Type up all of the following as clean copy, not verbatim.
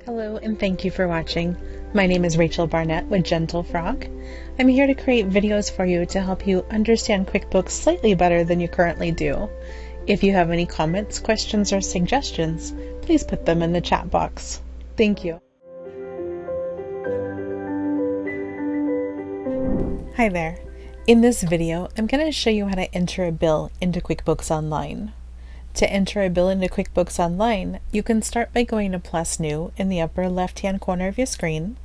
Hello and thank you for watching. My name is Rachel Barnett with Gentle Frog. I'm here to create videos for you to help you understand QuickBooks slightly better than you currently do. If you have any comments, questions, or suggestions, please put them in the chat box. Thank you. Hi there. In this video, I'm going to show you how to enter a bill into QuickBooks Online. To enter a bill into QuickBooks Online, you can start by going to Plus New in the upper left-hand corner of your screen,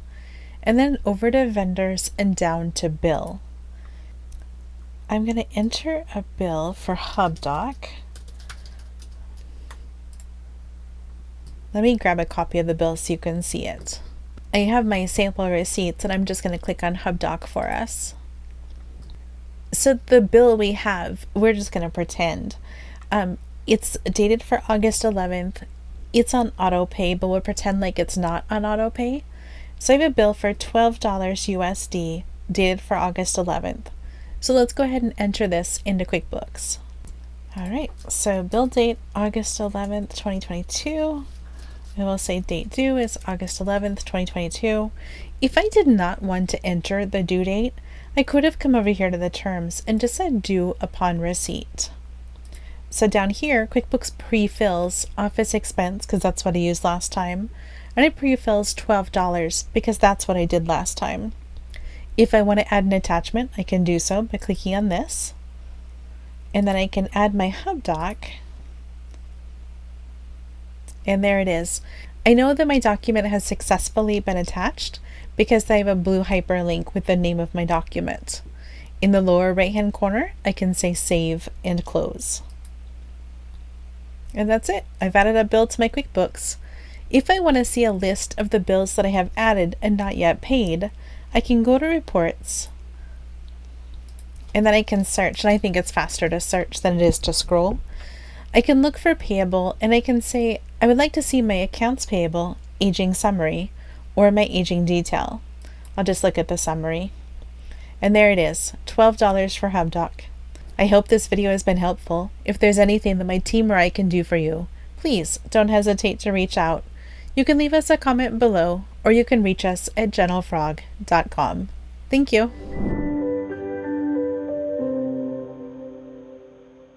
and then over to Vendors and down to Bill. I'm going to enter a bill for HubDoc. Let me grab a copy of the bill so you can see it. I have my sample receipts, and I'm just going to click on HubDoc for us. So the bill we have, we're just going to pretend. It's dated for August 11th. It's on auto pay, but we'll pretend like it's not on auto pay. So I have a bill for $12 USD dated for August 11th. So let's go ahead and enter this into QuickBooks. All right, so bill date August 11th, 2022. And we'll say date due is August 11th, 2022. If I did not want to enter the due date, I could have come over here to the terms and just said due upon receipt. So down here, QuickBooks pre-fills office expense because that's what I used last time, and it pre-fills $12 because that's what I did last time. If I want to add an attachment, I can do so by clicking on this, and then I can add my HubDoc, and there it is. I know that my document has successfully been attached because I have a blue hyperlink with the name of my document. In the lower right-hand corner, I can say Save and Close. And that's it. I've added a bill to my QuickBooks. If I want to see a list of the bills that I have added and not yet paid, I can go to Reports, and then I can search, and I think it's faster to search than it is to scroll. I can look for Payable, and I can say, I would like to see my Accounts Payable, Aging Summary, or my Aging Detail. I'll just look at the summary. And there it is, $12 for HubDoc. I hope this video has been helpful. If there's anything that my team or I can do for you, please don't hesitate to reach out. You can leave us a comment below, or you can reach us at gentlefrog.com. Thank you.